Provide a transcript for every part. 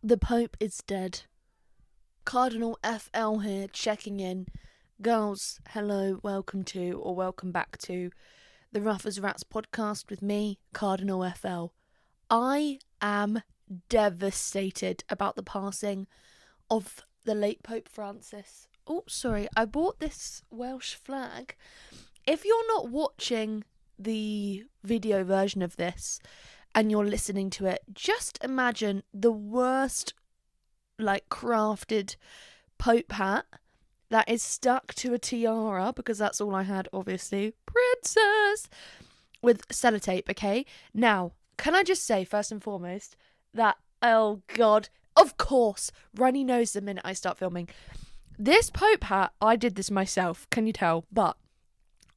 The Pope is dead. Cardinal FL here, checking in. Girls, hello, welcome to, or welcome back to, the Rough as Rats podcast with me, Cardinal FL. I am devastated about the passing of the late Pope Francis. Oh, sorry, I bought this Welsh flag. If you're not watching the video version of this and you're listening to it, just imagine the worst, crafted Pope hat that is stuck to a tiara, because that's all I had, obviously. Princess! With sellotape, okay? Now, can I just say, first and foremost, that, oh God, of course, Runny knows the minute I start filming. This Pope hat, I did this myself, can you tell? But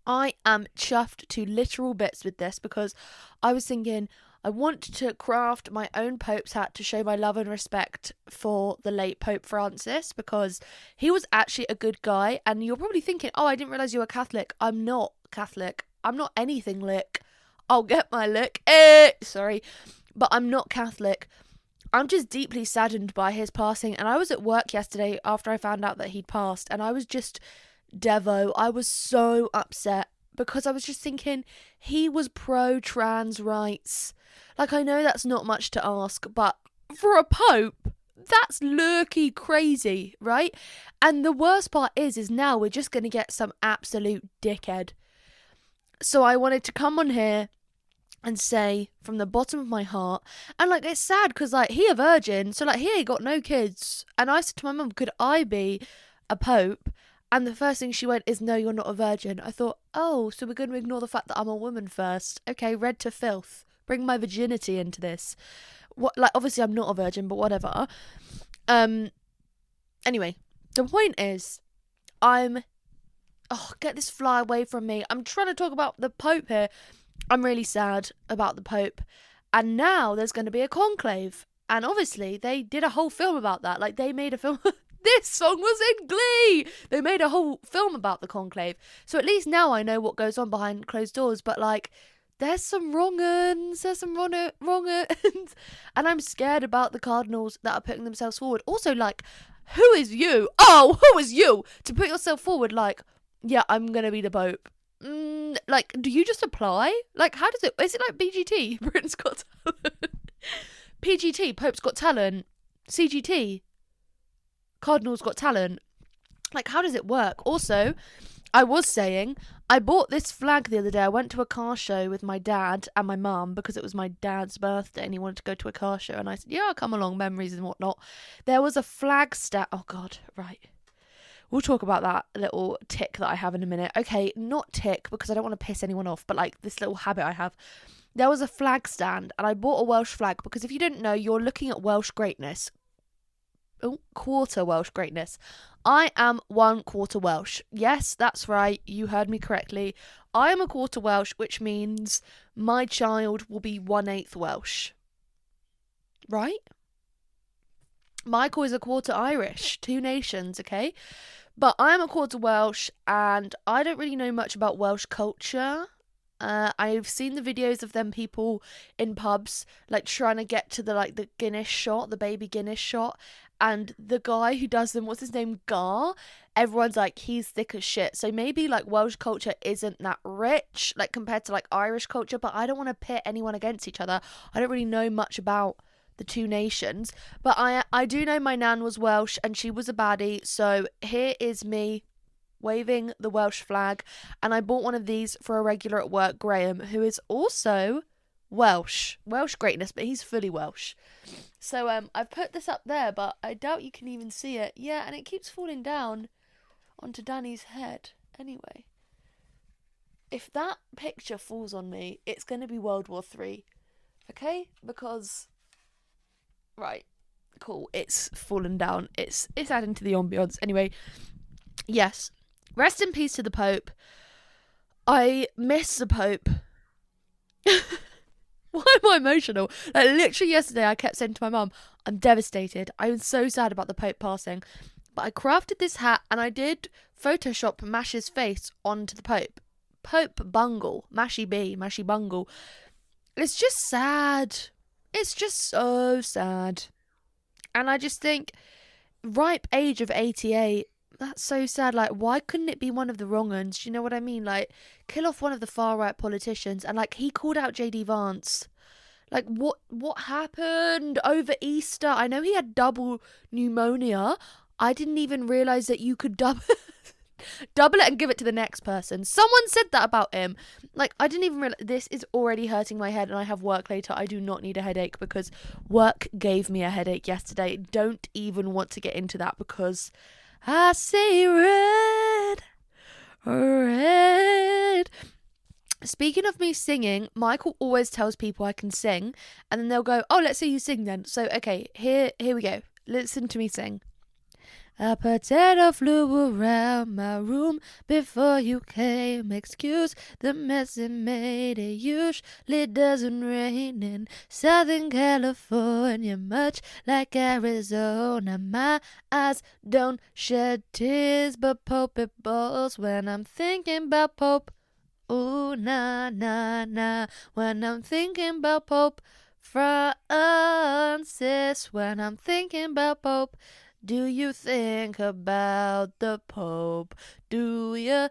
I am chuffed to literal bits with this because I was thinking I want to craft my own Pope's hat to show my love and respect for the late Pope Francis, because he was actually a good guy. And you're probably thinking, oh, I didn't realise you were Catholic. I'm not Catholic. I'm not anything lick. I'll get my lick. Sorry. But I'm not Catholic. I'm just deeply saddened by his passing. And I was at work yesterday after I found out that he'd passed, and I was just Devo. I was so upset because I was just thinking he was pro-trans rights. Like, I know that's not much to ask, but for a pope, that's lurky crazy, right? And the worst part is now we're just going to get some absolute dickhead. So I wanted to come on here and say from the bottom of my heart, and it's sad because he a virgin, so he ain't got no kids. And I said to my mum, could I be a pope? And the first thing she went is, no, you're not a virgin. I thought, oh, so we're going to ignore the fact that I'm a woman first. Okay, red to filth. Bring my virginity into this. Obviously I'm not a virgin, but whatever. Anyway, the point is, get this fly away from me. I'm trying to talk about the Pope here. I'm really sad about the Pope. And now there's going to be a conclave. And obviously they did a whole film about that. they made a film... This song was in Glee! They made a whole film about the conclave. So at least now I know what goes on behind closed doors. But, there's some wrong-uns. There's some wrong-uns. And I'm scared about the cardinals that are putting themselves forward. Also, who is you? Oh, who is you to put yourself forward yeah, I'm going to be the Pope. Do you just apply? How does it... Is it like BGT? Britain's Got Talent. PGT, Pope's Got Talent. CGT, Cardinals Got Talent. How does it work? Also, I was saying, I bought this flag the other day. I went to a car show with my dad and my mum because it was my dad's birthday and he wanted to go to a car show. And I said, yeah, I'll come along, memories and whatnot. There was a flag stand. Oh, God, right. We'll talk about that little tick that I have in a minute. Okay, not tick because I don't want to piss anyone off, but this little habit I have. There was a flag stand and I bought a Welsh flag because if you didn't know, you're looking at Welsh greatness. Oh, quarter Welsh greatness. I am 1/4 Welsh. Yes, that's right. You heard me correctly. I am a quarter Welsh, which means my child will be 1/8 Welsh. Right? Michael is a quarter Irish. 2 nations, okay? But I am a quarter Welsh, and I don't really know much about Welsh culture. I've seen the videos of them people in pubs, trying to get to the Guinness shot, the baby Guinness shot, and the guy who does them, what's his name, Gar? Everyone's he's thick as shit. So maybe Welsh culture isn't that rich, compared to Irish culture, but I don't want to pit anyone against each other. I don't really know much about the 2 nations, but I do know my nan was Welsh and she was a baddie, so here is me waving the Welsh flag, and I bought one of these for a regular at work, Graham, who is also Welsh greatness, but he's fully Welsh. So I've put this up there, but I doubt you can even see it. Yeah, and it keeps falling down onto Danny's head. Anyway, if that picture falls on me, it's going to be World War III, okay? Because, right, cool, it's fallen down. It's adding to the ambience. Anyway, yes. Rest in peace to the Pope. I miss the Pope. Why am I emotional? Literally yesterday I kept saying to my mum, I'm devastated. I'm so sad about the Pope passing. But I crafted this hat and I did Photoshop Mash's face onto the Pope. Pope Bungle. Mashy Bungle. It's just sad. It's just so sad. And I just think, ripe age of 88, that's so sad. Like, why couldn't it be one of the wrong ones? Do you know what I mean? Like, kill off one of the far right politicians. And like, he called out JD Vance. Like, what happened over Easter? I know he had double pneumonia. I didn't even realise that you could double it and give it to the next person. Someone said that about him. Like, I didn't even realize. This is already hurting my head and I have work later. I do not need a headache because work gave me a headache yesterday. Don't even want to get into that because I see red, red. Speaking of me singing, Michael always tells people I can sing and then they'll go, oh, let's see you sing then. So, okay, here we go. Listen to me sing. A potato flew around my room before you came. Excuse the mess it made. It usually doesn't rain in Southern California, much like Arizona. My eyes don't shed tears, but Pope it balls when I'm thinking about Pope. Ooh, na, na, na, when I'm thinking about Pope Francis, when I'm thinking about Pope. Do you think about the Pope? Do ya,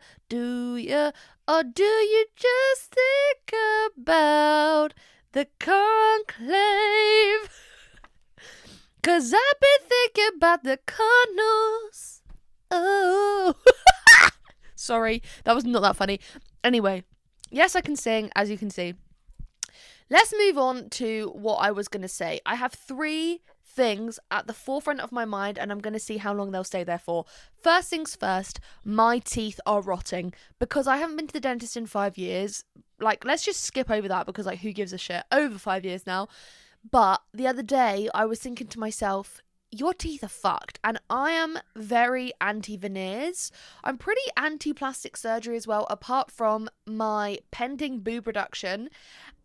or do you just think about the conclave? 'Cause I've been thinking about the Cardinals. Oh. Sorry, that was not that funny. Anyway, yes, I can sing, as you can see. Let's move on to what I was going to say. I have 3 things at the forefront of my mind and I'm going to see how long they'll stay there for. First things first, my teeth are rotting because I haven't been to the dentist in 5 years. Like, let's just skip over that because, like, who gives a shit? Over 5 years now. But the other day I was thinking to myself, your teeth are fucked. And I am very anti-veneers. I'm pretty anti-plastic surgery as well, apart from my pending boob reduction.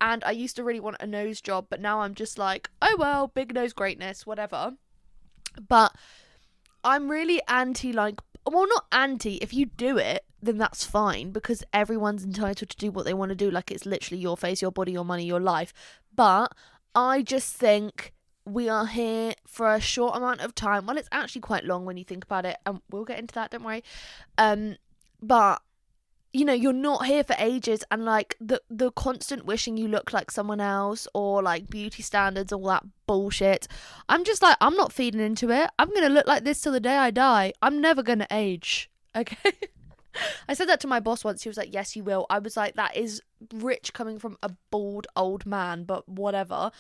And I used to really want a nose job, but now I'm just like, oh well, big nose greatness, whatever. But I'm really anti, like, well, not anti. If you do it, then that's fine because everyone's entitled to do what they want to do. Like, it's literally your face, your body, your money, your life. But I just think we are here for a short amount of time. Well, it's actually quite long when you think about it, and we'll get into that, don't worry. But you know, you're not here for ages, and like the constant wishing you look like someone else or like beauty standards, all that bullshit. I'm just like, I'm not feeding into it. I'm gonna look like this till the day I die. I'm never gonna age. Okay. I said that to my boss once. He was like, yes, you will. I was like, that is rich coming from a bald old man, but whatever.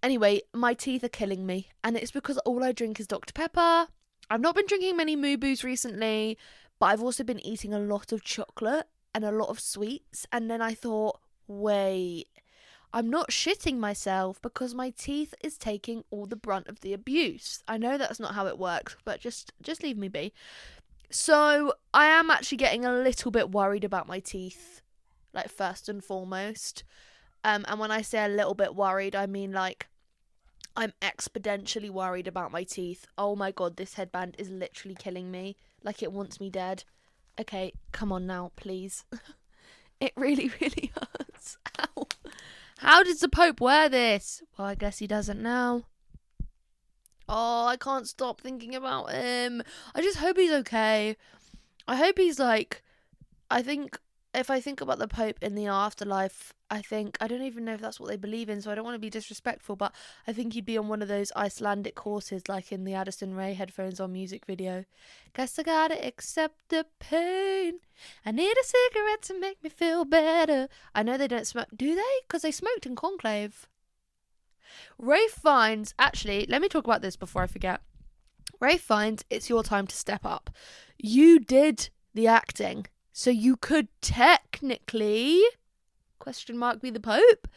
Anyway, my teeth are killing me, and it's because all I drink is Dr. Pepper. I've not been drinking many Moo Boos recently, but I've also been eating a lot of chocolate and a lot of sweets. And then I thought, wait, I'm not shitting myself because my teeth is taking all the brunt of the abuse. I know that's not how it works, but just leave me be. So I am actually getting a little bit worried about my teeth, like, first and foremost. And when I say a little bit worried, I mean, like, I'm exponentially worried about my teeth. Oh my god, this headband is literally killing me. Like, it wants me dead. Okay, come on now, please. It really, really hurts. Ow. How does the Pope wear this? Well, I guess he doesn't now. Oh, I can't stop thinking about him. I just hope he's okay. I hope he's like, I think if I think about the Pope in the afterlife, I don't even know if that's what they believe in, so I don't want to be disrespectful, but I think he'd be on one of those Icelandic horses like in the Addison Rae Headphones On music video. Guess I gotta accept the pain. I need a cigarette to make me feel better. I know they don't smoke. Do they? Because they smoked in Conclave. Ralph Fiennes, actually, let me talk about this before I forget. Ralph Fiennes, it's your time to step up. You did the acting, so you could technically... ? Be the Pope.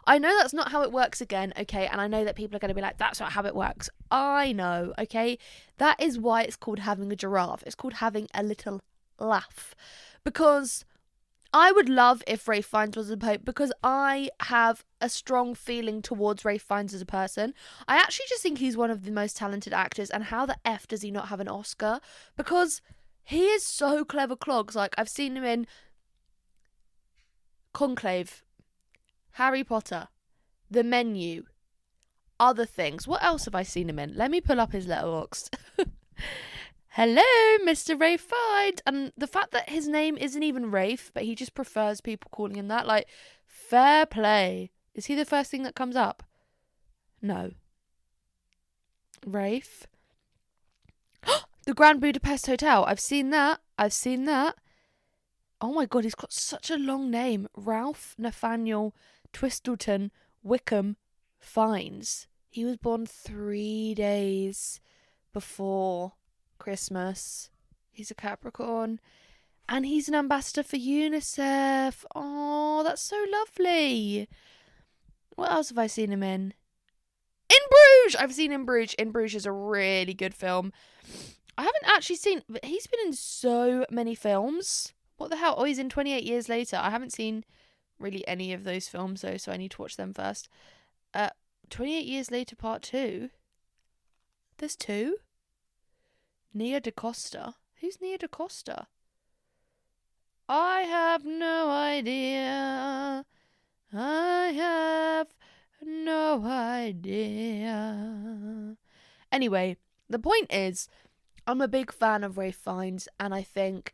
I know that's not how it works again, okay, and I know that people are going to be like, that's not how it works. I know, okay, that is why it's called having a giraffe. It's called having a little laugh, because I would love if Ralph Fiennes was the Pope, because I have a strong feeling towards Ralph Fiennes as a person. I actually just think he's one of the most talented actors, and how the F does he not have an Oscar? Because he is so clever clogs. Like, I've seen him in Conclave, Harry Potter, The Menu, other things. What else have I seen him in? Let me pull up his letterboxd. Hello, Mr. Rafe Fiennes. And the fact that his name isn't even Rafe, but he just prefers people calling him that, like, fair play. Is he the first thing that comes up? No. Rafe. The Grand Budapest Hotel. I've seen that. Oh my god, he's got such a long name. Ralph Nathaniel Twistleton Wickham Fiennes. He was born 3 days before Christmas. He's a Capricorn. And he's an ambassador for UNICEF. Oh, that's so lovely. What else have I seen him in? In Bruges! I've seen In Bruges. In Bruges is a really good film. I haven't actually seen... But he's been in so many films. What the hell? Oh, he's in 28 Years Later. I haven't seen really any of those films, though, so I need to watch them first. 28 Years Later Part 2? There's 2? Nia DaCosta. Who's Nia DaCosta? I have no idea. I have no idea. Anyway, the point is, I'm a big fan of Ralph Fiennes, and I think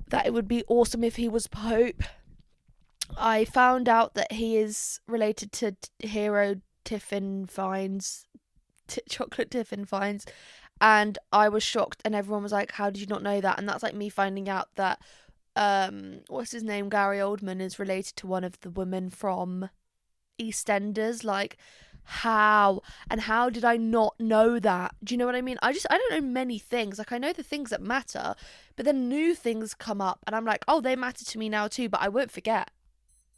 that it would be awesome if he was Pope. I found out that he is related to hero Tiffin Fiennes, Chocolate Tiffin Fiennes, and I was shocked, and everyone was like, how did you not know that? And that's like me finding out that what's his name, Gary Oldman, is related to one of the women from EastEnders. Like, how did I not know that? Do you know what I mean? I don't know many things. Like, I know the things that matter, but then new things come up and I'm like, oh, they matter to me now too, but I won't forget.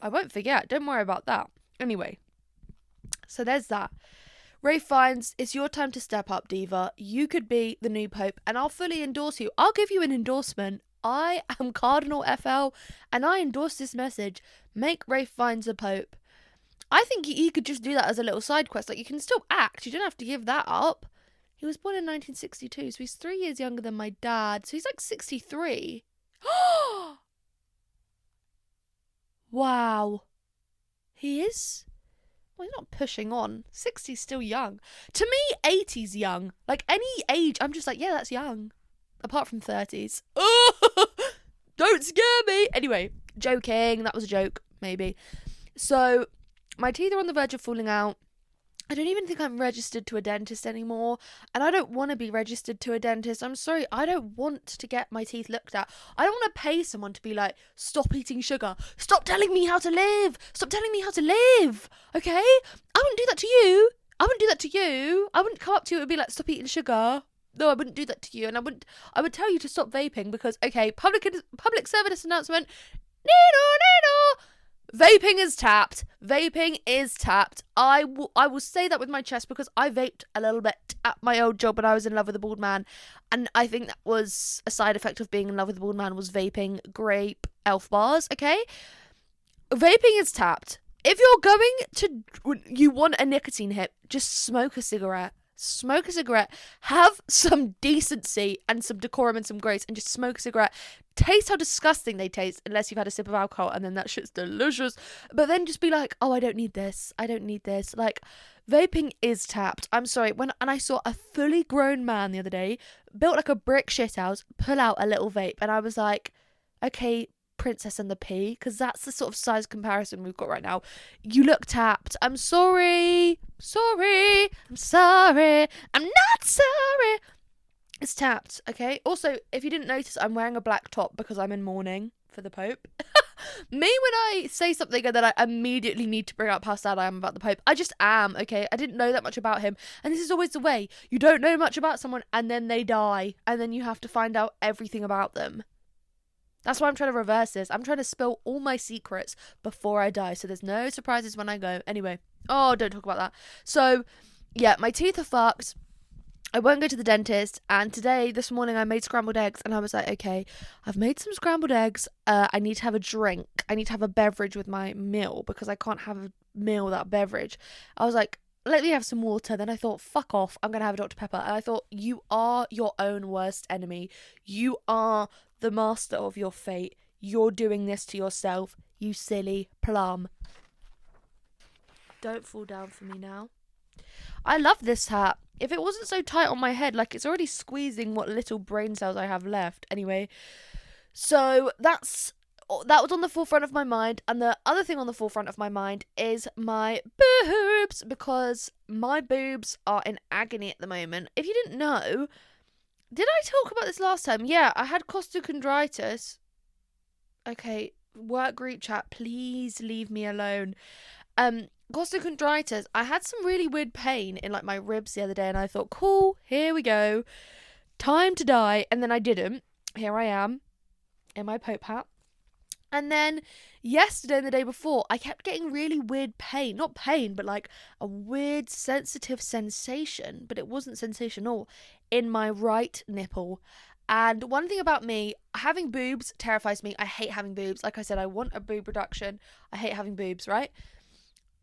Don't worry about that. Anyway, so there's that. Ralph Fiennes, it's your time to step up, diva. You could be the new Pope, and I'll fully endorse you. I'll give you an endorsement. I am Cardinal FL, and I endorse this message. Make Ralph Fiennes a Pope. I think he could just do that as a little side quest. Like, you can still act. You don't have to give that up. He was born in 1962, so he's 3 years younger than my dad. So he's like 63. Wow. He is? Well, he's not pushing on. 60's still young. To me, 80's young. Like, any age, I'm just like, yeah, that's young. Apart from 30s. Oh, don't scare me. Anyway, joking. That was a joke, maybe. So, my teeth are on the verge of falling out. I don't even think I'm registered to a dentist anymore. And I don't want to be registered to a dentist. I'm sorry, I don't want to get my teeth looked at. I don't want to pay someone to be like, stop eating sugar. Stop telling me how to live. Stop telling me how to live. Okay? I wouldn't do that to you. I wouldn't come up to you and be like, stop eating sugar. No, I wouldn't do that to you. And I would tell you to stop vaping because, okay, public service announcement. Nino. Vaping is tapped. I will say that with my chest because I vaped a little bit at my old job when I was in love with a bald man. And I think that was a side effect of being in love with a bald man, was vaping grape elf bars, okay? Vaping is tapped. If you want a nicotine hit, just smoke a cigarette. Have some decency and some decorum and some grace and just smoke a cigarette. Taste how disgusting they taste unless you've had a sip of alcohol and then that shit's delicious. But then just be like, oh, I don't need this. Like, vaping is tapped. I'm sorry. And I saw a fully grown man the other day, built like a brick shithouse, pull out a little vape. And I was like, okay, Princess and the Pea, because that's the sort of size comparison we've got right now. You look tapped. I'm sorry. I'm not sorry. It's tapped, okay? Also, if you didn't notice, I'm wearing a black top because I'm in mourning for the Pope. Me, when I say something and then I immediately need to bring up how sad I am about the Pope, I just am, okay? I didn't know that much about him. And this is always the way. You don't know much about someone and then they die. And then you have to find out everything about them. That's why I'm trying to reverse this. I'm trying to spill all my secrets before I die. So there's no surprises when I go. Anyway. Oh, don't talk about that. So, yeah, my teeth are fucked. I won't go to the dentist, and this morning, I made scrambled eggs, and I was like, okay, I've made some scrambled eggs, I need to have a drink, I need to have a beverage with my meal, because I can't have a meal without beverage. I was like, let me have some water. Then I thought, fuck off, I'm going to have a Dr. Pepper, and I thought, you are your own worst enemy. You are the master of your fate. You're doing this to yourself, you silly plum. Don't fall down for me now. I love this hat. If it wasn't so tight on my head, like it's already squeezing what little brain cells I have left. Anyway, so that was on the forefront of my mind, and the other thing on the forefront of my mind is my boobs, because my boobs are in agony at the moment. If you didn't know, did I talk about this last time? Yeah, I had costochondritis. Okay, work group chat, please leave me alone. Costochondritis, I had some really weird pain in like my ribs the other day, and I thought, cool, here we go, time to die. And then I didn't. Here I am in my Pope hat. And then yesterday and the day before, I kept getting really weird pain. Not pain, but like a weird sensitive sensation, but it wasn't sensational, in my right nipple. And one thing about me, having boobs terrifies me. I hate having boobs. Like I said, I want a boob reduction. I hate having boobs, right?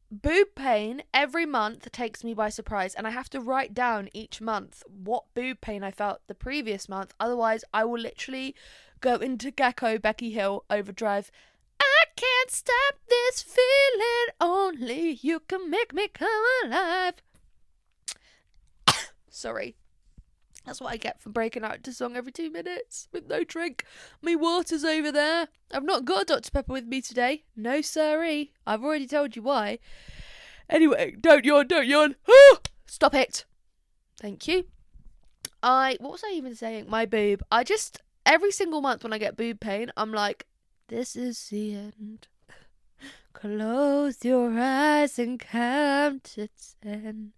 Boob pain every month takes me by surprise, and I have to write down each month what boob pain I felt the previous month. Otherwise, I will literally go into Gecko Becky Hill overdrive. I can't stop this feeling, only you can make me come alive. Sorry. That's what I get for breaking out into song every 2 minutes with no drink. Me water's over there. I've not got a Dr. Pepper with me today. No siree. I've already told you why. Anyway, don't yawn. Stop it. Thank you. What was I even saying? My boob. Every single month when I get boob pain, I'm like, this is the end. Close your eyes and count to 10.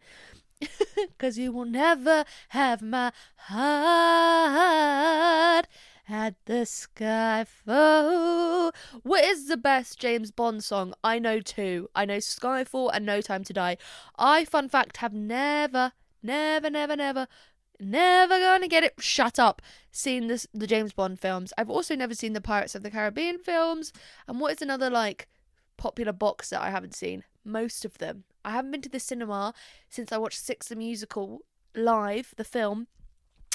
'Cause you will never have my heart at the sky fall. What is the best James Bond song? I know two. I know Skyfall and No Time to Die. I, fun fact, have never gonna get it. Shut up. Seen the James Bond films. I've also never seen the Pirates of the Caribbean films. And what is another like popular box that I haven't seen? Most of them. I haven't been to the cinema since I watched Six the Musical live, the film,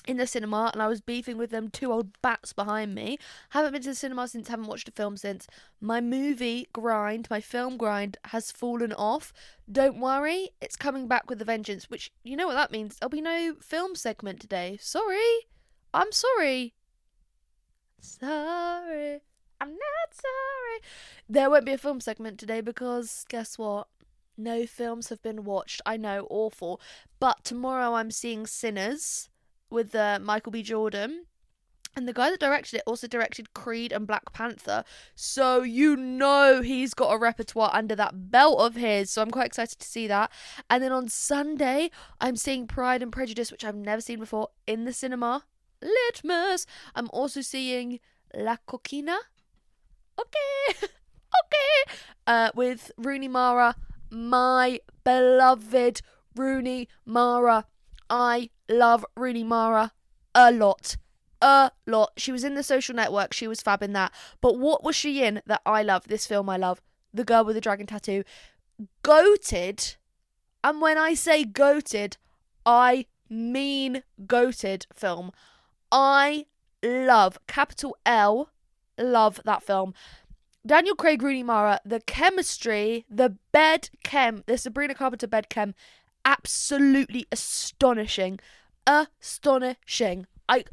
in the cinema, and I was beefing with them two old bats behind me. Haven't been to the cinema since, haven't watched a film since. My movie grind, my film grind has fallen off. Don't worry, it's coming back with a vengeance, which, you know what that means. There'll be no film segment today. Sorry. I'm sorry. Sorry. I'm not sorry. There won't be a film segment today because, guess what? No films have been watched. I know, awful. But tomorrow I'm seeing Sinners with Michael B. Jordan. And the guy that directed it also directed Creed and Black Panther. So you know he's got a repertoire under that belt of his. So I'm quite excited to see that. And then on Sunday, I'm seeing Pride and Prejudice, which I've never seen before, in the cinema. Litmus. I'm also seeing La Coquina. Okay. Okay. With Rooney Mara. My beloved Rooney Mara. I love Rooney Mara a lot. She was in The Social Network. She was fab in that. But what was she in that I love? This film I love. The Girl with the Dragon Tattoo. Goated. And when I say goated, I mean goated film. I love, capital L, love that film. Daniel Craig, Rooney Mara, the chemistry, the bed chem, the Sabrina Carpenter bed chem, absolutely astonishing. Astonishing. I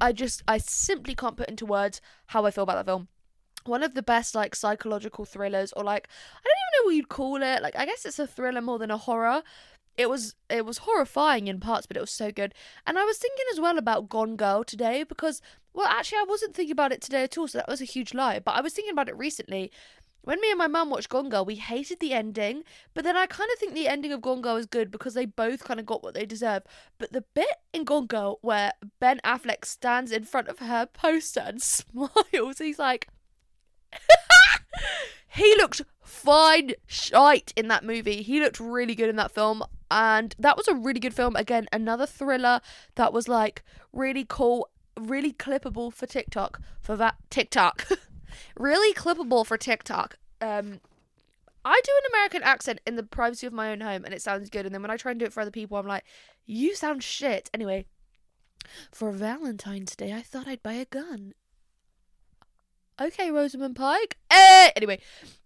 simply can't put into words how I feel about that film. One of the best, like, psychological thrillers, or like, I don't even know what you'd call it. Like, I guess it's a thriller more than a horror. It was horrifying in parts, but it was so good. And I was thinking as well about Gone Girl today because, well, actually, I wasn't thinking about it today at all, so that was a huge lie. But I was thinking about it recently. When me and my mum watched Gone Girl, we hated the ending, but then I kind of think the ending of Gone Girl is good because they both kind of got what they deserve. But the bit in Gone Girl where Ben Affleck stands in front of her poster and smiles, he's like... He looked fine shite in that movie. He looked really good in that film. And that was a really good film. Again, another thriller that was like really cool, really clippable for TikTok. Really clippable for TikTok. I do an American accent in the privacy of my own home and it sounds good. And then when I try and do it for other people, I'm like, you sound shit. Anyway, for Valentine's Day, I thought I'd buy a gun. Okay, Rosamund Pike. Anyway,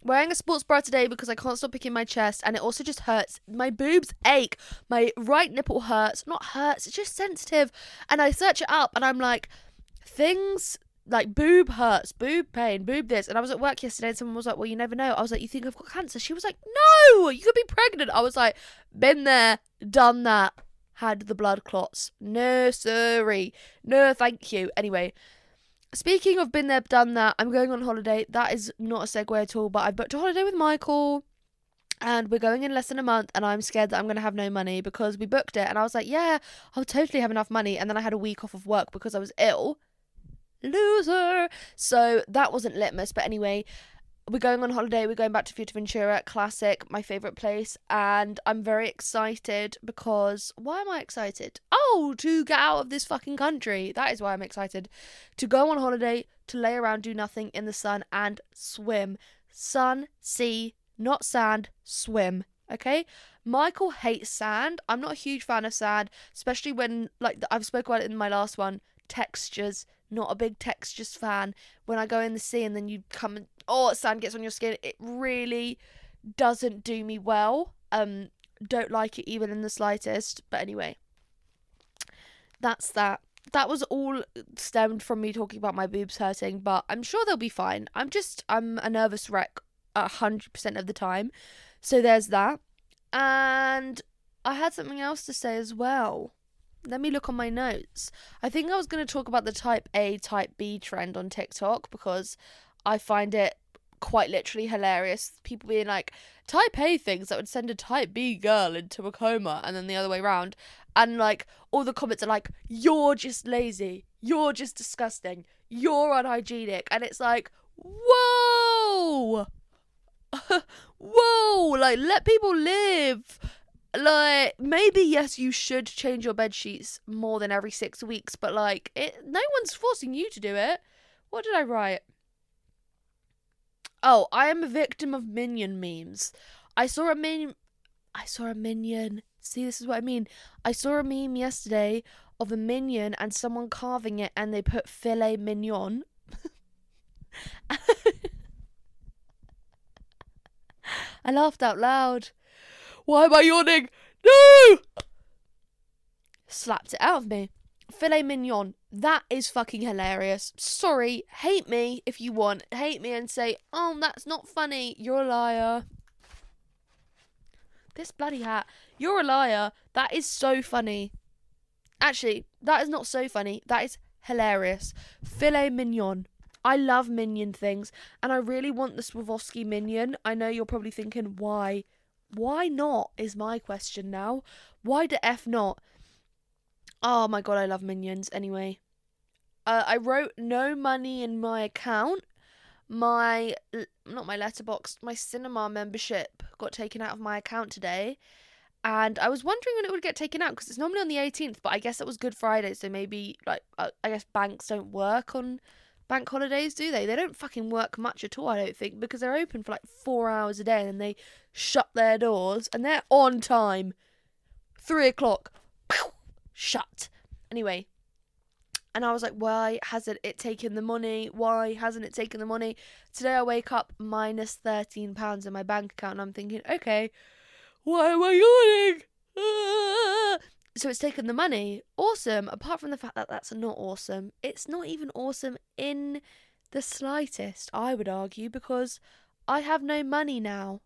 wearing a sports bra today because I can't stop picking my chest, and it also just hurts. My boobs ache. My right nipple hurts. Not hurts, it's just sensitive. And I search it up, and I'm like, things like boob hurts, boob pain, boob this. And I was at work yesterday, and someone was like, well, you never know. I was like, you think I've got cancer? She was like, no, you could be pregnant. I was like, been there, done that, had the blood clots. No, sorry. No, thank you. Anyway, speaking of been there, done that, I'm going on holiday. That is not a segue at all, but I booked a holiday with Michael, and we're going in less than a month, and I'm scared that I'm going to have no money because we booked it, and I was like, yeah, I'll totally have enough money, and then I had a week off of work because I was ill. Loser! So that wasn't litmus, but anyway, we're going on holiday, we're going back to Fuerteventura, classic, my favourite place, and I'm very excited because, why am I excited? Oh, to get out of this fucking country, that is why I'm excited. To go on holiday, to lay around, do nothing in the sun, and swim. Sun, sea, not sand, swim, okay? Michael hates sand. I'm not a huge fan of sand, especially when, like, I've spoken about it in my last one, textures. Not a big textures fan. When I go in the sea and then you come and sand gets on your skin, it really doesn't do me well. Don't like it even in the slightest. But anyway, that's that. That was all stemmed from me talking about my boobs hurting, but I'm sure they'll be fine. I'm a nervous wreck 100% of the time. So there's that. And I had something else to say as well. Let me look on my notes. I think I was going to talk about the type A, type B trend on TikTok because I find it quite literally hilarious. People being like, type A things that would send a type B girl into a coma, and then the other way around. And like, all the comments are like, you're just lazy. You're just disgusting. You're unhygienic. And it's like, whoa! Whoa! Like, let people live. Like, maybe, yes, you should change your bed sheets more than every 6 weeks, but, like, no one's forcing you to do it. What did I write? Oh, I am a victim of minion memes. I saw a minion. See, this is what I mean. I saw a meme yesterday of a minion and someone carving it, and they put filet mignon. I laughed out loud. Why am I yawning? No! Slapped it out of me. Filet mignon. That is fucking hilarious. Sorry. Hate me if you want. Hate me and say, oh, that's not funny. You're a liar. This bloody hat. You're a liar. That is so funny. Actually, that is not so funny. That is hilarious. Filet mignon. I love minion things. And I really want the Swarovski minion. I know you're probably thinking, why? Why not is my question now. Why the F not? Oh my god, I love minions. Anyway, I wrote no money in my account. Not my letterbox, my cinema membership got taken out of my account today. And I was wondering when it would get taken out because it's normally on the 18th, but I guess it was Good Friday, so maybe, like, I guess banks don't work on bank holidays, do they? They don't fucking work much at all, I don't think, because they're open for like 4 hours a day and then they shut their doors and they're on time. 3 o'clock. Shut. Anyway. And I was like, why hasn't it taken the money? Why hasn't it taken the money? Today I wake up minus £13 in my bank account and I'm thinking, okay, why am I yawning? So it's taken the money. Awesome. Apart from the fact that that's not awesome. It's not even awesome in the slightest, I would argue, because I have no money now.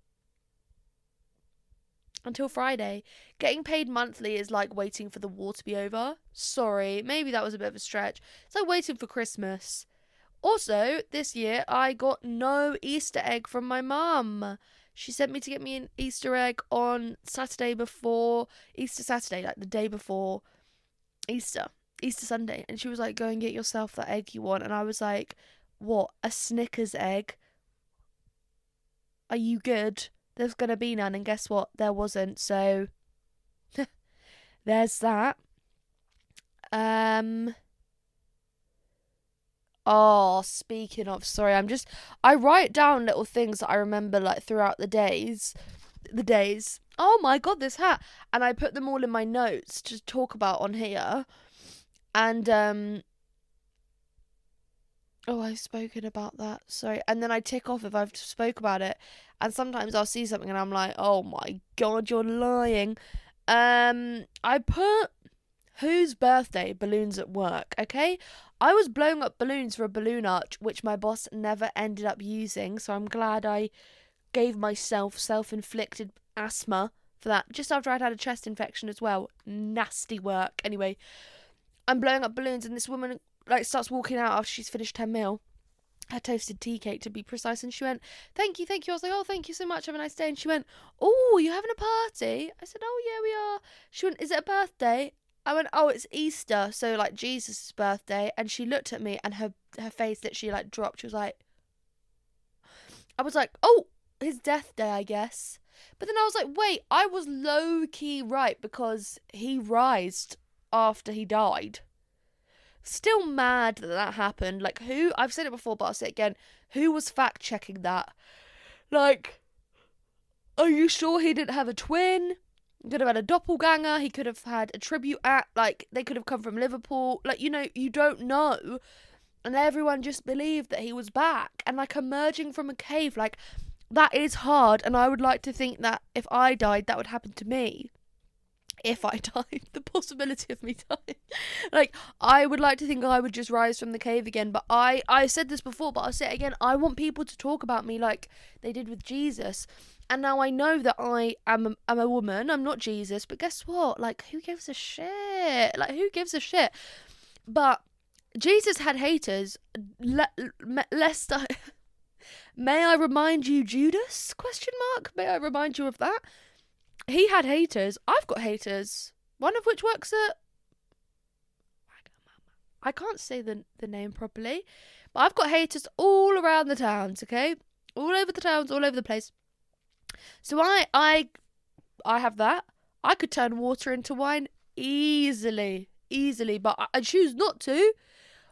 Until Friday. Getting paid monthly is like waiting for the war to be over. Sorry, maybe that was a bit of a stretch. It's like waiting for Christmas. Also, this year I got no Easter egg from my mum. She sent me to get me an Easter egg on Saturday before Easter Saturday, like the day before Easter Sunday. And she was like, go and get yourself that egg you want. And I was like, what? A Snickers egg? Are you good? There's going to be none. And guess what? There wasn't. So there's that. Oh, speaking of, sorry, I write down little things that I remember like throughout the days. Oh my god, this hat. And I put them all in my notes to talk about on here. And Oh, I've spoken about that. Sorry. And then I tick off if I've spoke about it. And sometimes I'll see something and I'm like, oh my god, you're lying. I put whose birthday balloons at work, okay? I was blowing up balloons for a balloon arch, which my boss never ended up using. So I'm glad I gave myself self-inflicted asthma for that. Just after I'd had a chest infection as well. Nasty work. Anyway, I'm blowing up balloons and this woman like starts walking out after she's finished her meal, her toasted tea cake to be precise, and she went, thank you. I was like, oh, thank you so much, have a nice day. And she went, oh, you having a party? I said, oh yeah, we are. She went, is it a birthday? I went, oh, it's Easter, so like Jesus' birthday. And she looked at me and her face literally like dropped. She was like, I was like, oh, his death day, I guess. But then I was like, wait, I was low key right because he rised after he died. Still mad that happened. Like, who? I've said it before, but I'll say it again. Who was fact checking that? Like, are you sure he didn't have a twin? He could have had a doppelganger. He could have had a tribute act. Like, they could have come from Liverpool. Like, you know, you don't know. And everyone just believed that he was back and like emerging from a cave. Like, that is hard. And I would like to think that if I died, that would happen to me. If I died, the possibility of me dying. Like, I would like to think I would just rise from the cave again. But I said this before, but I'll say it again. I want people to talk about me like they did with Jesus. And now I know that I'm a woman. I'm not Jesus. But guess what? Like, who gives a shit? Like, who gives a shit? But Jesus had haters. Lest I... May I remind you, Judas? Question mark. May I remind you of that? He had haters. I've got haters. One of which works at... I can't say the name properly. But I've got haters all around the towns, okay? All over the towns, all over the place. So I have that. I could turn water into wine easily. But I choose not to.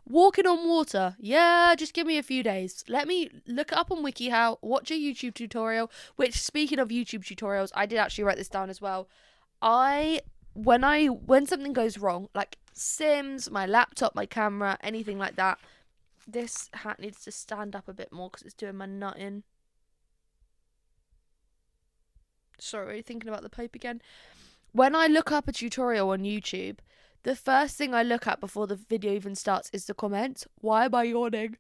Walking on water. Yeah, just give me a few days. Let me look it up on WikiHow, watch a YouTube tutorial, which, speaking of YouTube tutorials, I did actually write this down as well. When something goes wrong, like Sims, my laptop, my camera, anything like that, this hat needs to stand up a bit more because it's doing my nut in. Sorry, thinking about the Pope again. When I look up a tutorial on YouTube, the first thing I look at before the video even starts is the comments. Why am I yawning?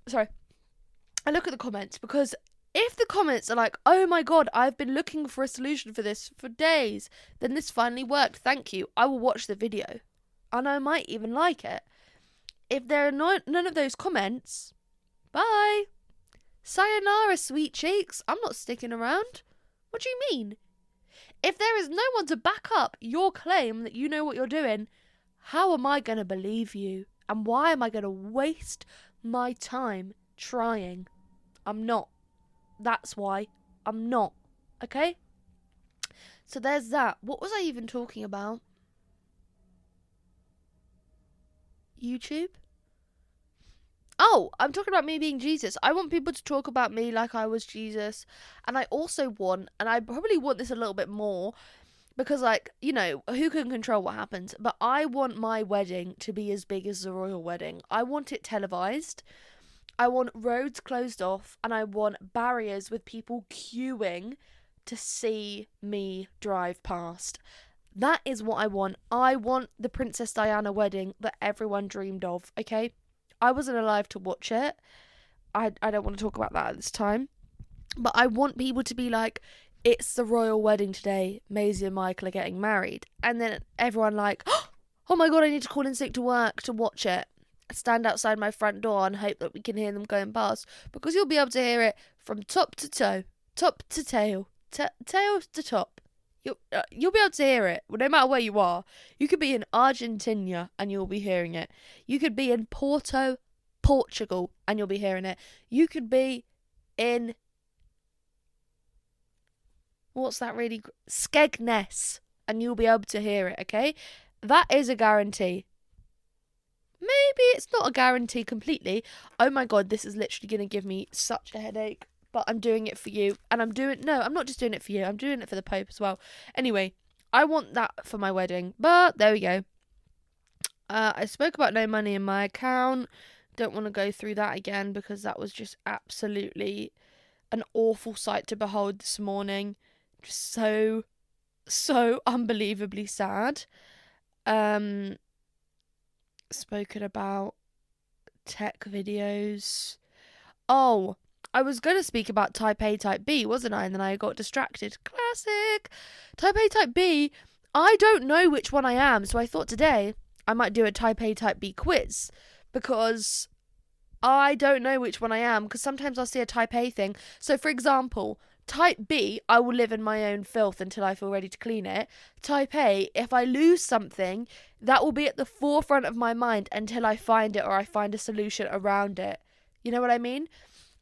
Sorry. I look at the comments because if the comments are like, oh my god, I've been looking for a solution for this for days, then this finally worked, thank you. I will watch the video. And I might even like it. If there are none of those comments, bye. Sayonara, sweet cheeks. I'm not sticking around. What do you mean? If there is no one to back up your claim that you know what you're doing, how am I going to believe you? And why am I going to waste my time trying? I'm not. That's why. I'm not. Okay? So there's that. What was I even talking about? YouTube? Oh, I'm talking about me being Jesus. I want people to talk about me like I was Jesus. And I also want, and I probably want this a little bit more, because, like, you know, who can control what happens? But I want my wedding to be as big as the royal wedding. I want it televised. I want roads closed off. And I want barriers with people queuing to see me drive past. That is what I want. I want the Princess Diana wedding that everyone dreamed of, okay? I wasn't alive to watch it. I don't want to talk about that at this time. But I want people to be like, it's the royal wedding today. Maisie and Michael are getting married. And then everyone like, oh my god, I need to call in sick to work to watch it. Stand outside my front door and hope that we can hear them going past. Because you'll be able to hear it from top to toe. Top to tail. Tail to top. You'll be able to hear it, no matter where you are. You could be in Argentina and you'll be hearing it. You could be in Porto, Portugal, and you'll be hearing it. You could be in... what's that really... Skegness, and you'll be able to hear it, okay? That is a guarantee. Maybe it's not a guarantee completely. Oh my god, this is literally going to give me such a headache. But I'm doing it for you. And I'm not just doing it for you. I'm doing it for the Pope as well. Anyway, I want that for my wedding. But there we go. I spoke about no money in my account. Don't want to go through that again because that was just absolutely an awful sight to behold this morning. Just so unbelievably sad. Spoken about tech videos. Oh, I was going to speak about type A, type B, wasn't I? And then I got distracted. Classic. Type A, type B. I don't know which one I am, so I thought today I might do a type A, type B quiz because I don't know which one I am because sometimes I'll see a type A thing. So, for example, type B, I will live in my own filth until I feel ready to clean it. Type A, if I lose something, that will be at the forefront of my mind until I find it or I find a solution around it. You know what I mean?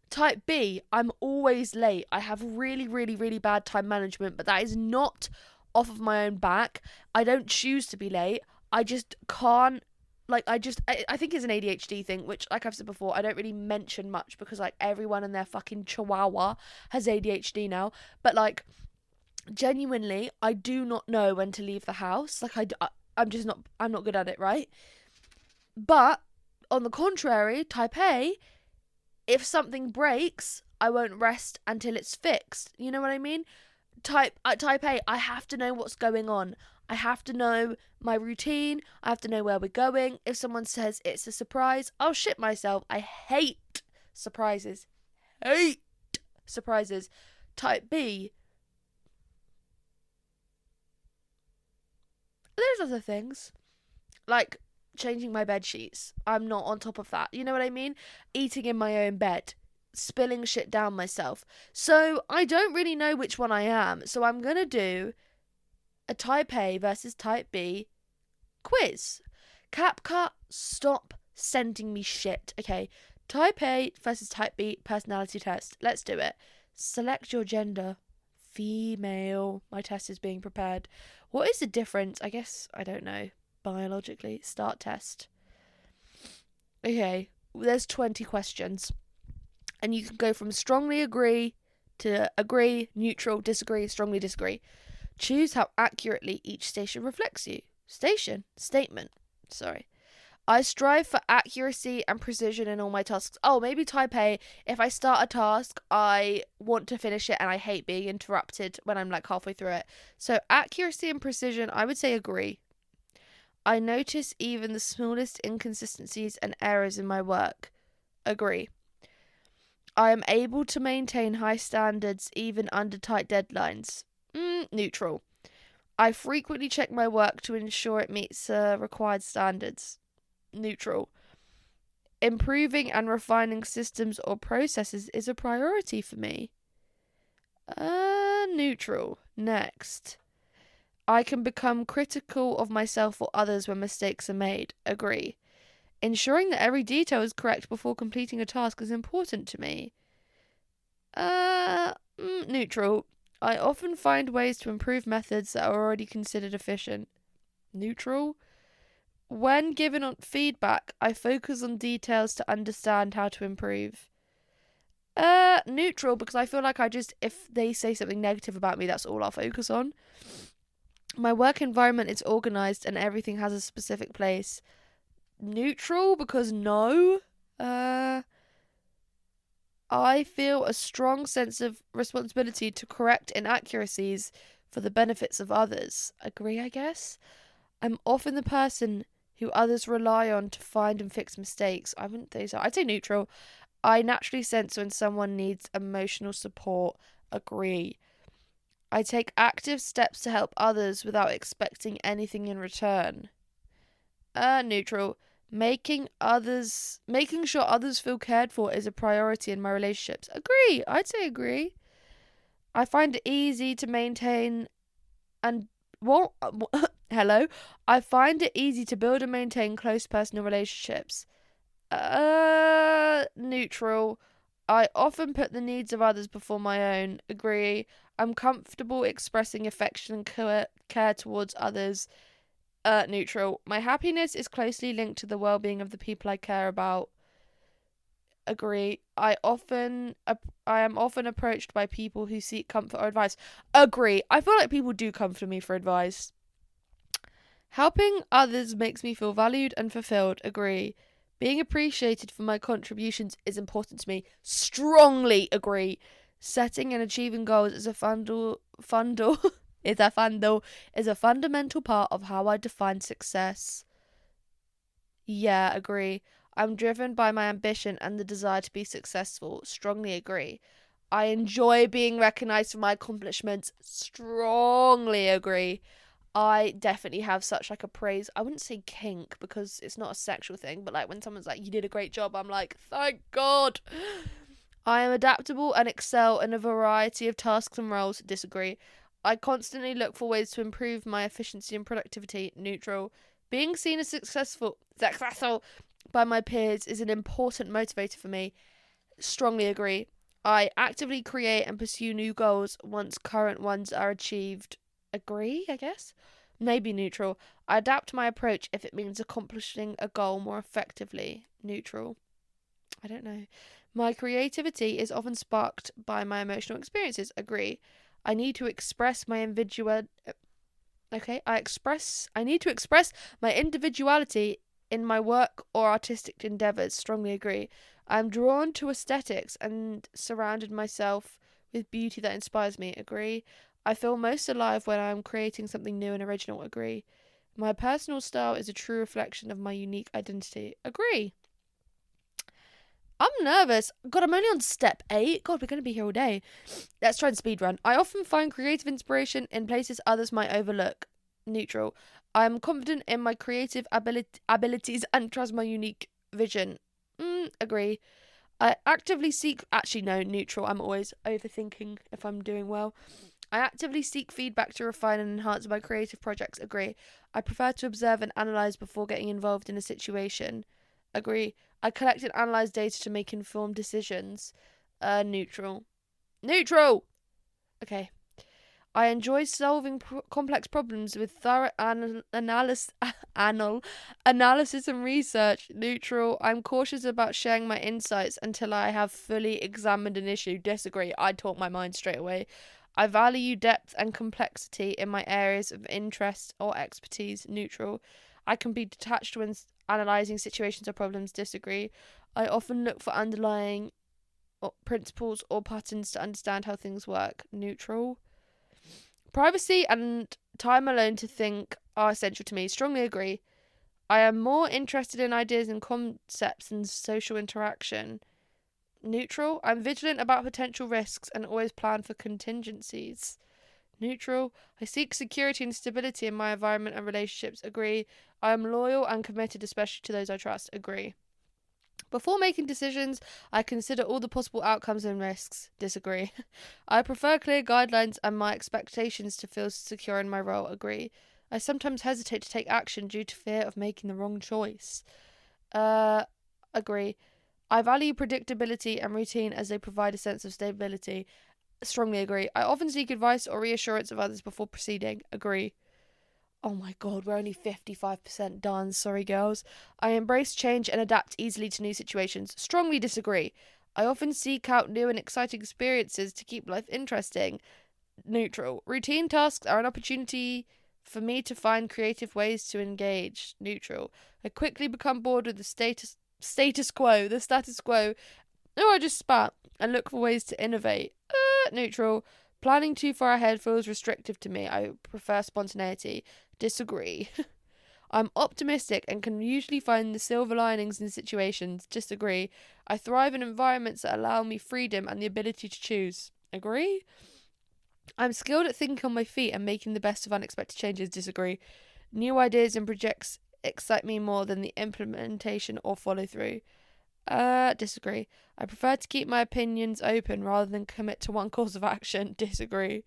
Type B, I'm always late. I have really, really, really bad time management, but that is not off of my own back. I don't choose to be late. I just can't. I think it's an ADHD thing, which, like I've said before, I don't really mention much because, like, everyone and their fucking chihuahua has ADHD now. But, like, genuinely, I do not know when to leave the house. Like, I'm not good at it, right? But, on the contrary, type A, if something breaks, I won't rest until it's fixed. You know what I mean? Type A, I have to know what's going on. I have to know my routine. I have to know where we're going. If someone says it's a surprise, I'll shit myself. I hate surprises. Hate surprises. Type B, there's other things. Like changing my bed sheets. I'm not on top of that. You know what I mean? Eating in my own bed. Spilling shit down myself. So I don't really know which one I am. So I'm going to do a type A versus type B quiz. CapCut, stop sending me shit. Okay, type A versus type B personality test. Let's do it. Select your gender. Female. My test is being prepared. What is the difference? I guess, I don't know. Biologically. Start test. Okay, there's 20 questions. And you can go from strongly agree to agree, neutral, disagree, strongly disagree. Choose how accurately each station reflects you. Statement. Sorry. I strive for accuracy and precision in all my tasks. Oh, maybe type A. If I start a task, I want to finish it and I hate being interrupted when I'm like halfway through it. So accuracy and precision, I would say agree. I notice even the smallest inconsistencies and errors in my work. Agree. I am able to maintain high standards even under tight deadlines. Neutral. I frequently check my work to ensure it meets required standards. Neutral. Improving and refining systems or processes is a priority for me. Neutral. Next. I can become critical of myself or others when mistakes are made. Agree. Ensuring that every detail is correct before completing a task is important to me. Neutral. I often find ways to improve methods that are already considered efficient. Neutral. When given on feedback, I focus on details to understand how to improve. Neutral, because I feel like if they say something negative about me, that's all I'll focus on. My work environment is organised and everything has a specific place. Neutral, because no. I feel a strong sense of responsibility to correct inaccuracies for the benefits of others. Agree, I guess? I'm often the person who others rely on to find and fix mistakes. I wouldn't say so. I'd say neutral. I naturally sense when someone needs emotional support. Agree. I take active steps to help others without expecting anything in return. Neutral. Making sure others feel cared for is a priority in my relationships. Agree. I'd say agree. I find it easy to maintain and what? Hello. I find it easy to build and maintain close personal relationships. Neutral. I often put the needs of others before my own. Agree. I'm comfortable expressing affection and care towards others. Neutral. My happiness is closely linked to the well-being of the people I care about. Agree. I am often approached by people who seek comfort or advice. Agree. I feel like people do come to me for advice. Helping others makes me feel valued and fulfilled. Agree. Being appreciated for my contributions is important to me. Strongly agree. Setting and achieving goals is a is a fundamental part of how I define success. Yeah, agree. I'm driven by my ambition and the desire to be successful. Strongly agree. I enjoy being recognized for my accomplishments. Strongly agree. I definitely have such like a praise. I wouldn't say kink because it's not a sexual thing, but like when someone's like, you did a great job, I'm like, thank God. I am adaptable and excel in a variety of tasks and roles. Disagree. I constantly look for ways to improve my efficiency and productivity. Neutral. Being seen as successful by my peers is an important motivator for me. Strongly agree. I actively create and pursue new goals once current ones are achieved. Agree, I guess? Maybe neutral. I adapt my approach if it means accomplishing a goal more effectively. Neutral. I don't know. My creativity is often sparked by my emotional experiences. Agree. I need to express my I need to express my individuality in my work or artistic endeavors. Strongly agree. I'm drawn to aesthetics and surrounded myself with beauty that inspires me. Agree. I feel most alive when I'm creating something new and original. Agree. My personal style is a true reflection of my unique identity. Agree. I'm nervous. God, I'm only on step 8. God, we're going to be here all day. Let's try and speedrun. I often find creative inspiration in places others might overlook. Neutral. I'm confident in my creative abilities and trust my unique vision. Agree. I actively seek... Actually, no, neutral. I'm always overthinking if I'm doing well. I actively seek feedback to refine and enhance my creative projects. Agree. I prefer to observe and analyse before getting involved in a situation. Agree. I collect and analyse data to make informed decisions. Neutral. Neutral! Okay. I enjoy solving complex problems with thorough analysis and research. Neutral. I'm cautious about sharing my insights until I have fully examined an issue. Disagree. I talk my mind straight away. I value depth and complexity in my areas of interest or expertise. Neutral. I can be detached when analysing situations or problems. Disagree. I often look for underlying principles or patterns to understand how things work. Neutral. Privacy and time alone to think are essential to me. Strongly agree. I am more interested in ideas and concepts than social interaction. Neutral. I'm vigilant about potential risks and always plan for contingencies. Neutral. I seek security and stability in my environment and relationships. Agree. I am loyal and committed, especially to those I trust. Agree. Before making decisions, I consider all the possible outcomes and risks. Disagree. I prefer clear guidelines and my expectations to feel secure in my role. Agree. I sometimes hesitate to take action due to fear of making the wrong choice. Agree. I value predictability and routine as they provide a sense of stability. Strongly agree. I often seek advice or reassurance of others before proceeding. Agree. Oh my god, we're only 55% done. Sorry, girls. I embrace change and adapt easily to new situations. Strongly disagree. I often seek out new and exciting experiences to keep life interesting. Neutral. Routine tasks are an opportunity for me to find creative ways to engage. Neutral. I quickly become bored with the status quo, or I just spat and look for ways to innovate. Neutral. Planning too far ahead feels restrictive to me. I prefer spontaneity. Disagree. I'm optimistic and can usually find the silver linings in situations. Disagree. I thrive in environments that allow me freedom and the ability to choose. Agree. I'm skilled at thinking on my feet and making the best of unexpected changes. Disagree. New ideas and projects excite me more than the implementation or follow through. Disagree. I prefer to keep my opinions open rather than commit to one course of action. Disagree.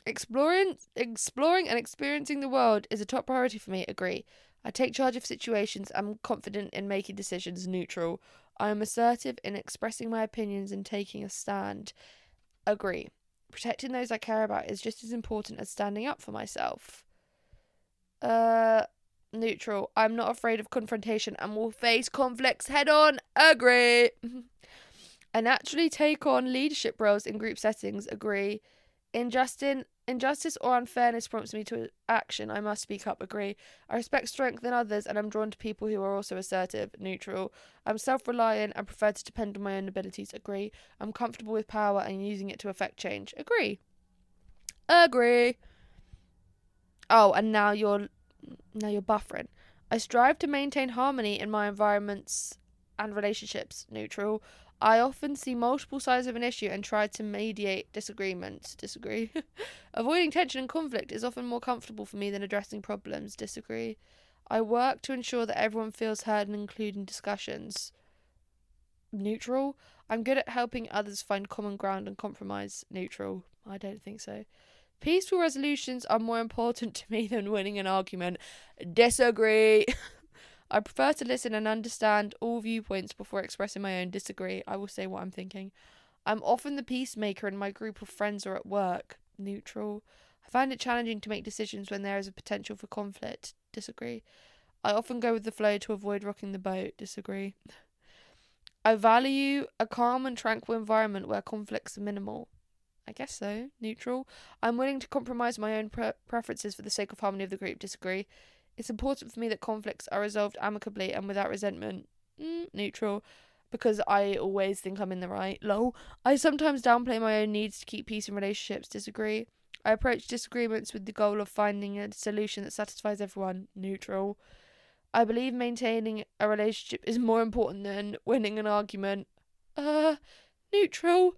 Exploring and experiencing the world is a top priority for me. Agree. I take charge of situations. I'm confident in making decisions. Neutral. I am assertive in expressing my opinions and taking a stand. Agree. Protecting those I care about is just as important as standing up for myself. Neutral. I'm not afraid of confrontation and will face conflicts head on. Agree. I naturally take on leadership roles in group settings. Agree. Injustice or unfairness prompts me to action. I must speak up. Agree. I respect strength in others and I'm drawn to people who are also assertive. Neutral. I'm self-reliant and prefer to depend on my own abilities. Agree. I'm comfortable with power and using it to affect change. Agree. Agree. Oh, and now you're buffering. I strive to maintain harmony in my environments and relationships. Neutral. I often see multiple sides of an issue and try to mediate disagreements. Disagree. Avoiding tension and conflict is often more comfortable for me than addressing problems. Disagree. I work to ensure that everyone feels heard and included in discussions. Neutral. I'm good at helping others find common ground and compromise. Neutral. I don't think so. Peaceful resolutions are more important to me than winning an argument. Disagree. I prefer to listen and understand all viewpoints before expressing my own. Disagree. I will say what I'm thinking. I'm often the peacemaker in my group of friends or at work. Neutral. I find it challenging to make decisions when there is a potential for conflict. Disagree. I often go with the flow to avoid rocking the boat. Disagree. I value a calm and tranquil environment where conflicts are minimal. I guess so. Neutral. I'm willing to compromise my own preferences for the sake of harmony of the group. Disagree. It's important for me that conflicts are resolved amicably and without resentment. Neutral. Because I always think I'm in the right. Lol. I sometimes downplay my own needs to keep peace in relationships. Disagree. I approach disagreements with the goal of finding a solution that satisfies everyone. Neutral. I believe maintaining a relationship is more important than winning an argument. Neutral.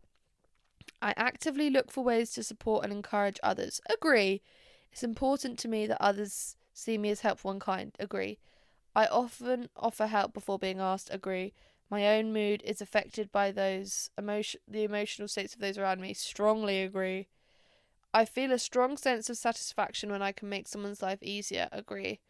I actively look for ways to support and encourage others. Agree. It's important to me that others see me as helpful and kind. Agree. I often offer help before being asked. Agree. My own mood is affected by the emotional states of those around me. Strongly agree. I feel a strong sense of satisfaction when I can make someone's life easier. Agree.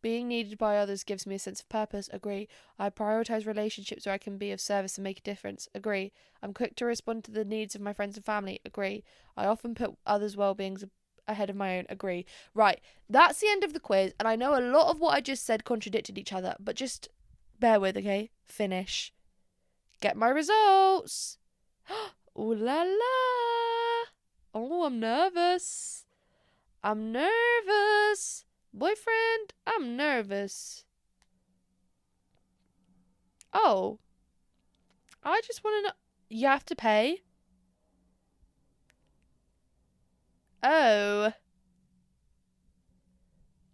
Being needed by others gives me a sense of purpose. Agree. I prioritise relationships where I can be of service and make a difference. Agree. I'm quick to respond to the needs of my friends and family. Agree. I often put others' well-beings ahead of my own. Agree. Right, that's the end of the quiz, and I know a lot of what I just said contradicted each other, but just bear with, okay? Finish. Get my results. Ooh la la. Oh, I'm nervous. Boyfriend, I'm nervous. Oh. I just want to know. You have to pay? Oh.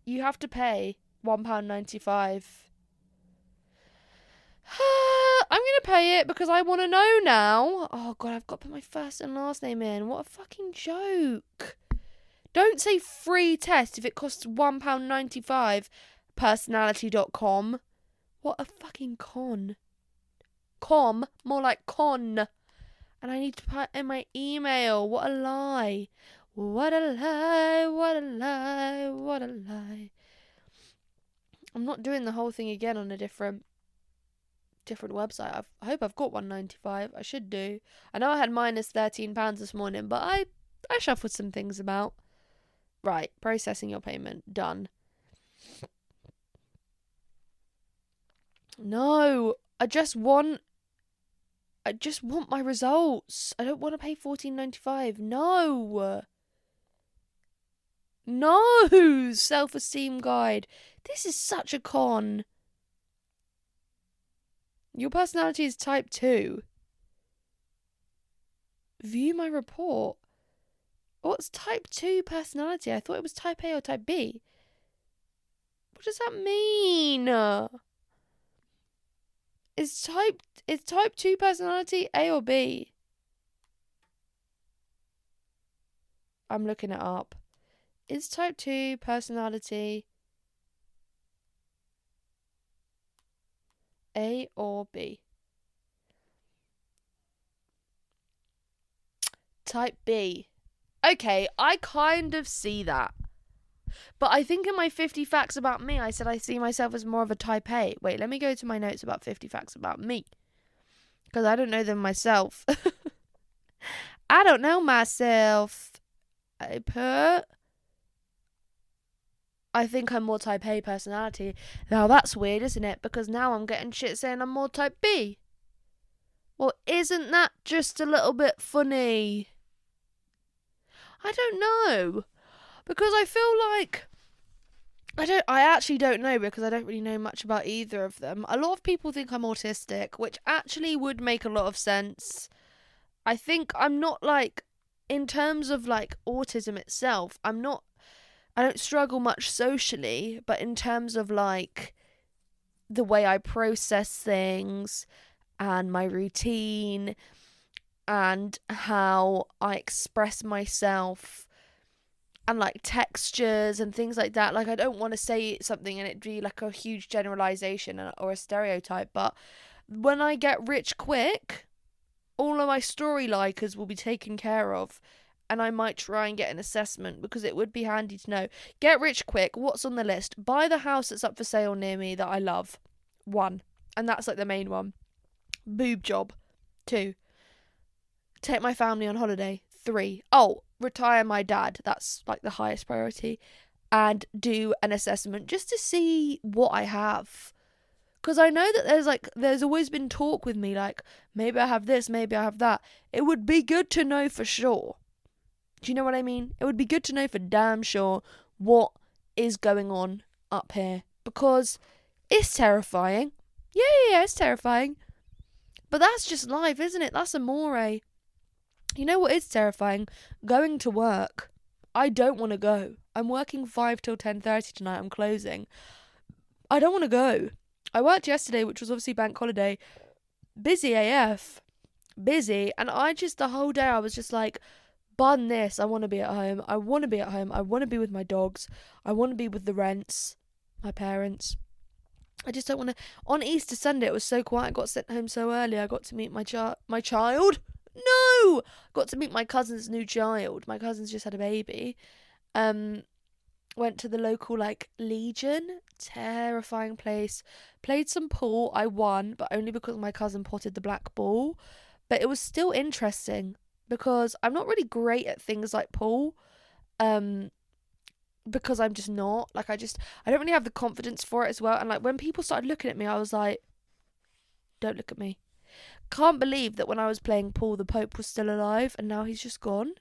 You have to pay £1.95. I'm going to pay it because I want to know now. Oh, God, I've got to put my first and last name in. What a fucking joke. Don't say free test if it costs £1.95. Personality.com. What a fucking con. More like con. And I need to put in my email. What a lie. What a lie. What a lie. What a lie. I'm not doing the whole thing again on a different website. I hope I've got £1.95. I should do. I know I had minus £13 this morning, but I shuffled some things about. Right, processing your payment. Done. No, I just want my results. I don't want to pay $14.95. No, self-esteem guide. This is such a con. Your personality is type 2. View my report. What's type 2 personality? I thought it was type A or type B. What does that mean? Is type 2 personality A or B? I'm looking it up. Is type 2 personality A or B? Type B. Okay, I kind of see that. But I think in my 50 facts about me, I said I see myself as more of a type A. Wait, let me go to my notes about 50 facts about me. Because I don't know them myself. I don't know myself. I think I'm more type A personality. Now that's weird, isn't it? Because now I'm getting shit saying I'm more type B. Well, isn't that just a little bit funny? I don't know. Because I feel like I actually don't know because I don't really know much about either of them. A lot of people think I'm autistic, which actually would make a lot of sense. I think I'm not like, in terms of like autism itself, I don't struggle much socially, but in terms of like the way I process things and my routine and how I express myself and like textures and things like that. Like, I don't want to say something and it be like a huge generalization or a stereotype, but when I get rich quick, all of my story likers will be taken care of. And I might try and get an assessment because it would be handy to know. Get rich quick. What's on the list? Buy the house that's up for sale near me that I love. 1. And that's like the main one. Boob job. 2. Take my family on holiday. 3. Oh, retire my dad. That's like the highest priority. And do an assessment just to see what I have. Because I know that there's always been talk with me like, maybe I have this, maybe I have that. It would be good to know for sure. Do you know what I mean? It would be good to know for damn sure what is going on up here. Because it's terrifying. Yeah, it's terrifying. But that's just life, isn't it? That's amore. You know what is terrifying? Going to work. I don't want to go. I'm working 5 till 10:30 tonight. I'm closing. I don't want to go. I worked yesterday, which was obviously bank holiday. Busy AF. Busy. And the whole day I was just like, bun this. I want to be at home. I want to be at home. I want to be with my dogs. I want to be with the Rents. My parents. I just don't want to. On Easter Sunday, it was so quiet. I got sent home so early. I got to meet my child. No! Got to meet my cousin's new child. My cousin's just had a baby. Went to the local, like, Legion. Terrifying place. Played some pool. I won, but only because my cousin potted the black ball. But it was still interesting because I'm not really great at things like pool. Because I'm just not. Like, I don't really have the confidence for it as well. And, like, when people started looking at me, I was like, don't look at me. Can't believe that when I was playing pool, the Pope was still alive and now he's just gone.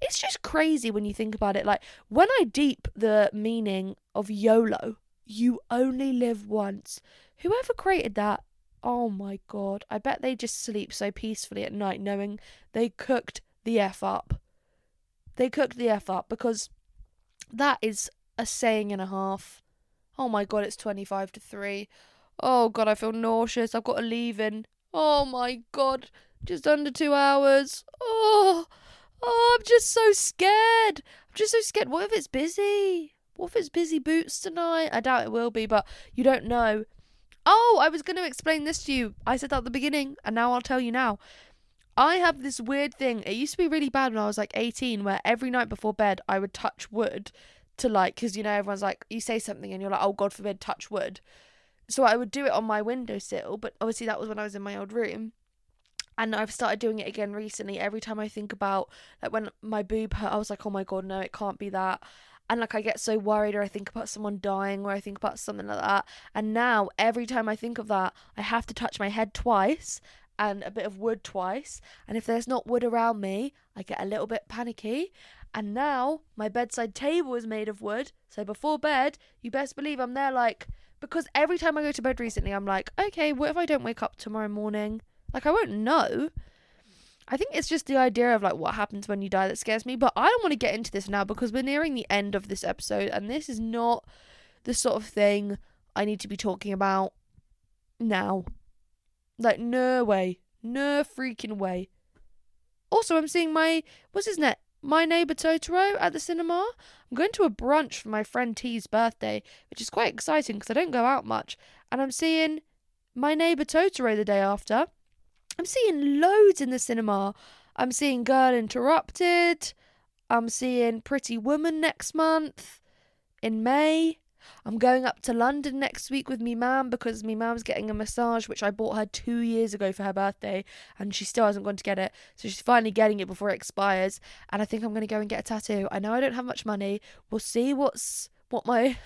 It's just crazy when you think about it. Like, when I deep the meaning of YOLO, you only live once. Whoever created that, oh my God, I bet they just sleep so peacefully at night knowing they cooked the F up. They cooked the F up because that is a saying and a half. Oh my God, it's 3:25. Oh God, I feel nauseous. I've got to leave in. Oh my God, just under 2 hours. Oh, I'm just so scared. I'm just so scared. What if it's busy? What if it's busy boots tonight? I doubt it will be, but you don't know. Oh, I was going to explain this to you. I said that at the beginning, and now I'll tell you now. I have this weird thing. It used to be really bad when I was like 18, where every night before bed, I would touch wood to like, because you know, everyone's like, you say something and you're like, oh, God forbid, touch wood. So I would do it on my windowsill, but obviously that was when I was in my old room. And I've started doing it again recently. Every time I think about, like, when my boob hurt, I was like, oh my God, no, it can't be that. And like, I get so worried, or I think about someone dying, or I think about something like that. And now, every time I think of that, I have to touch my head twice and a bit of wood twice. And if there's not wood around me, I get a little bit panicky. And now, my bedside table is made of wood. So before bed, you best believe I'm there like... Because every time I go to bed recently, I'm like, okay, what if I don't wake up tomorrow morning? Like, I won't know. I think it's just the idea of, like, what happens when you die that scares me. But I don't want to get into this now because we're nearing the end of this episode. And this is not the sort of thing I need to be talking about now. Like, no way. No freaking way. Also, I'm seeing my Neighbour Totoro at the cinema. I'm going to a brunch for my friend T's birthday, which is quite exciting because I don't go out much. And I'm seeing My Neighbour Totoro the day after. I'm seeing loads in the cinema. I'm seeing Girl Interrupted. I'm seeing Pretty Woman next month in May. I'm going up to London next week with me mum because me mum's getting a massage, which I bought her 2 years ago for her birthday, and she still hasn't gone to get it. So she's finally getting it before it expires. And I think I'm going to go and get a tattoo. I know I don't have much money. We'll see what my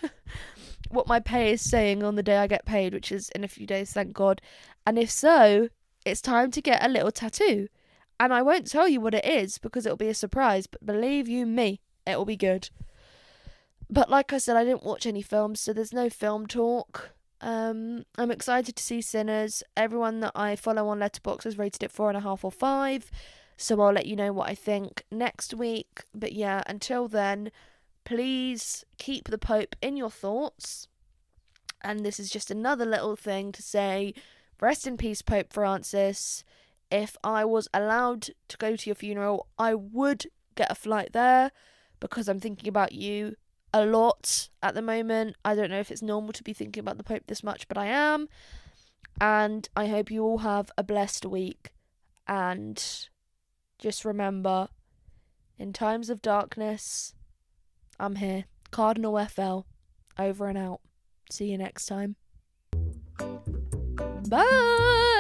what my pay is saying on the day I get paid, which is in a few days, thank God. And if so, it's time to get a little tattoo. And I won't tell you what it is because it'll be a surprise, but believe you me, it'll be good. But like I said, I didn't watch any films, so there's no film talk. I'm excited to see Sinners. Everyone that I follow on Letterboxd has rated it 4.5 or 5, so I'll let you know what I think next week. But yeah, until then, please keep the Pope in your thoughts. And this is just another little thing to say, rest in peace, Pope Francis. If I was allowed to go to your funeral, I would get a flight there because I'm thinking about you a lot at the moment. I don't know if it's normal to be thinking about the Pope this much, but I am. And I hope you all have a blessed week. And just remember, in times of darkness, I'm here. Cardinal FL, over and out. See you next time. Bye!